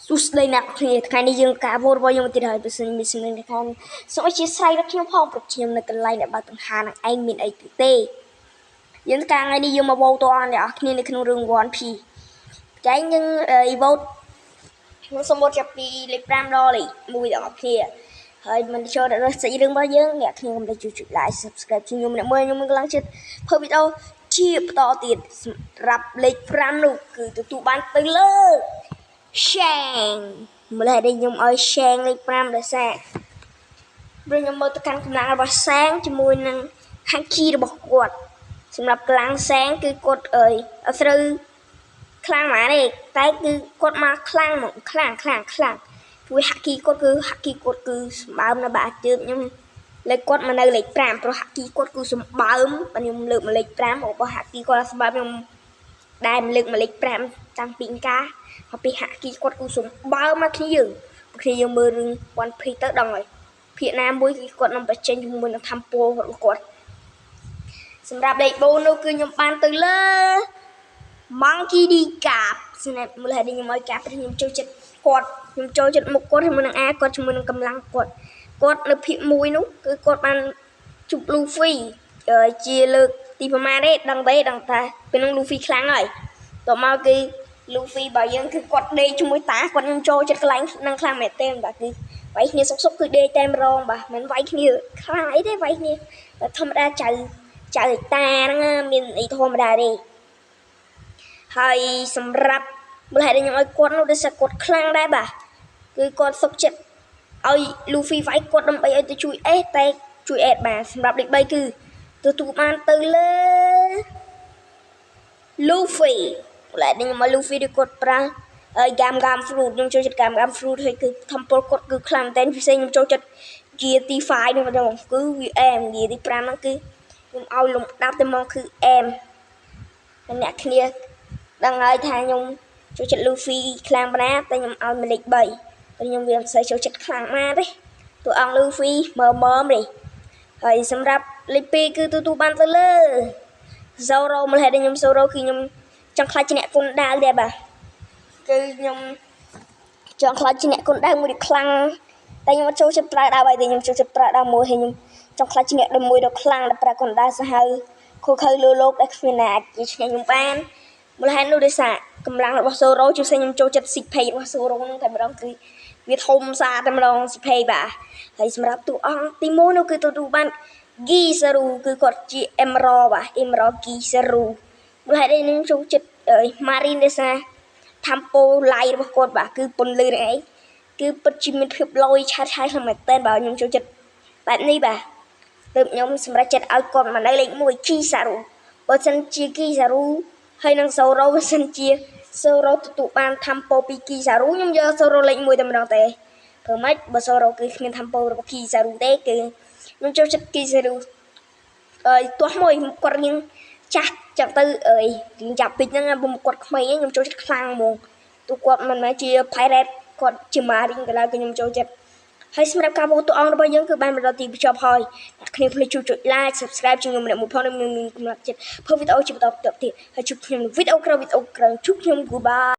សួស្តីអ្នកគ្នាថ្ងៃនេះយើងការបូតរបស់យើងទៀតហើយបើសិនមានសំឡេងខាងសូមអធិស្ឋានដល់ខ្ញុំផងព្រោះខ្ញុំនៅកន្លែងដែលបើកដង្ហើមនឹងឯងមានអីទេយើងកាលថ្ងៃនេះយើងមកបូតតអ្នកគ្នានៅក្នុងរឿង One Piece តែយើងបូតខ្ញុំសូមបូតចាប់ពីលេខ5ដល់លេខ1ដល់អ្នកគ្នាហើយមិនចូលដល់សាច់រឿងរបស់យើងអ្នកគ្នាកុំភ្លេចជួយ like subscribe ជូនខ្ញុំអ្នកមើលខ្ញុំនឹងឡើងចិត្តធ្វើវីដេអូជាបន្តទៀតសម្រាប់លេខ5នោះគឺទទួលបានទៅលើ Shang ម្ល៉េះដែលខ្ញុំឲ្យ Shang លេខ5ដោយសារព្រោះខ្ញុំមើលទៅកាន់កម្លាំងរបស់ Shang ជាមួយនឹង Haki របស់គាត់សម្រាប់កម្លាំង Shang គឺគាត់អត់ត្រូវខ្លាំងណាស់ទេតែគឺគាត់មកខ្លាំងហ្មងខ្លាំងព្រោះ Haki គាត់គឺសម្បើមនៅបាក់ជើងខ្ញុំលើកគាត់មកនៅលេខ5ព្រោះ Haki គាត់គឺសម្បើមខ្ញុំលើកមកលេខ5របស់ Haki គាត់សម្បើមខ្ញុំដែលលើកមកលេខ5តាំងពីកាហើយពី Haki គាត់គឺសម្បើមមកគ្នាយើងមើលរឿង One Piece ទៅដល់ហើយភាគណាមួយគឺគាត់នឹងបញ្ចេញជាមួយនឹង Tempo របស់គាត់សម្រាប់លេខ4នោះគឺខ្ញុំបានទៅលើ Monkey D Cap សម្រាប់មើលឲ្យខ្ញុំឲ្យកាប់ខ្ញុំចូលចិត្តគាត់ខ្ញុំចូលចិត្តមុខគាត់ជាមួយនឹងគាត់ជាមួយនឹងកម្លាំងគាត់នៅភាគ1នោះគឺគាត់បានជប់ Luffy ជាលើកទីប្រមាណទេដឹងថាពេលនោះ Luffy ខ្លាំងហើយតមកគឺ Luffy របស់យើងគឺគាត់ដេកជាមួយតាគាត់ខ្ញុំចូលចិត្តកន្លែងនឹងខ្លាំងមែនទេបាទគឺវាយគ្នាសុកគឺដេកតែម្ដងបាទមិនវាយគ្នាខ្លាំងអីទេវាយគ្នាតែធម្មតាចៅតាហ្នឹងមានអីធម្មតាទេហើយសម្រាប់មើលឲ្យខ្ញុំឲ្យគាត់នោះដូចគាត់ខ្លាំងដែរបាទគឺគាត់សុកចិត្តឲ្យ Luffy វាយគាត់ដើម្បីឲ្យទៅជួយតែជួយបានសម្រាប់លេខ3គឺទទួលបានទៅលើ Luffy ឡើយខ្ញុំមក Luffy ឬគាត់ប្រើGam Fruit ខ្ញុំចូលចិត្ត Gam Fruit ហើយគឺ Temple គាត់គឺខ្លាំងតែពិសេសខ្ញុំចូលចិត្ត Gear ទី5នេះម្ដងគឺវាអែម Gear ទី5ហ្នឹងគឺខ្ញុំឲ្យលំដាប់តែមកគឺអែមអ្នកគ្នាដឹងហើយថាខ្ញុំចូលចិត្ត Luffy ខ្លាំងប៉ុណ្ណាតែខ្ញុំឲ្យមកលេខ3ព្រោះខ្ញុំវាមិនសូវចូលចិត្តខ្លាំងណាស់ទេតួអង្គ Luffy មើមនេះហើយសម្រាប់លេខ2គឺទទួលបានទៅលើ Zoro ម្ល៉េះដែលខ្ញុំ Zoro គឺខ្ញុំចង់ខ្លាចជាអ្នកគុណដាវដែរបាទគឺខ្ញុំចង់ខ្លាចជាអ្នកគុណដាវមួយដែលខ្លាំងតែខ្ញុំអត់ចូលចិត្តប្រើដាវហើយតែខ្ញុំចូលចិត្តប្រើដាវមួយហើយខ្ញុំចង់ខ្លាចជាអ្នកមួយដែលខ្លាំងដែលប្រើគុណដាវសាហាវខូខើលើលោកដែលគ្មានណាអាចឈ្នះខ្ញុំបានមូលហេតុនោះដោយសារកម្លាំងរបស់ Zoro ជួយឲ្យខ្ញុំចូលចិត្ត Six Page របស់ Zoro ហ្នឹងតែម្ដងគឺវាធំសាតែម្ដង Six Page បាទហើយសម្រាប់តួអង្គទី1នោះគឺទទួលបាន Kizaru គឺគាត់ជា Emerald បាទ Emerald Kizaru មូលហេតុនេះខ្ញុំចូលចិត្តMarine ដោយសារ Tempo Light របស់គាត់បាទគឺពន្លឺនឹងឯងគឺពិតជាមានភាពលយឆាយខ្លាំងមែនតើបាទខ្ញុំចូលចិត្តបែបនេះបាទទើបខ្ញុំសម្រេចចិត្តឲ្យគាត់មកនៅលេខ1 Kizaru បើសិនជា Kizaru ហើយនឹង Zoro បើសិនជា Zoro ទទួលបាន Tempo ពី Kizaru ខ្ញុំយក Zoro លេខ1តែម្ដងទេព្រោះម៉េចបើ Zoro គឺគ្មាន Tempo របស់ Kizaru ទេគឺខ្ញុំចូលចិត្ត Kizaru ទាស់មួយគាត់រៀងចាស់ចាំទៅរៀងចាប់ពេកហ្នឹងបើគាត់ក្មេងខ្ញុំចូលចិត្តខ្លាំងហ្មងទោះគាត់មិនមែនជា pirate គាត់ជា marine ក៏ដោយក៏ខ្ញុំចូលចិត្តហើយសម្រាប់ការបូតតួអង្គរបស់យើងគឺបានមកដល់ទីបញ្ចប់ហើយអ្នកគ្នាភ្លេចជួយ like subscribe ជួយខ្ញុំម្នាក់មួយផងខ្ញុំមានកំណត់ចិត្តធ្វើវីដេអូជាបន្តទៀតហើយជួបខ្ញុំនៅវីដេអូក្រោយជួបខ្ញុំ goodbye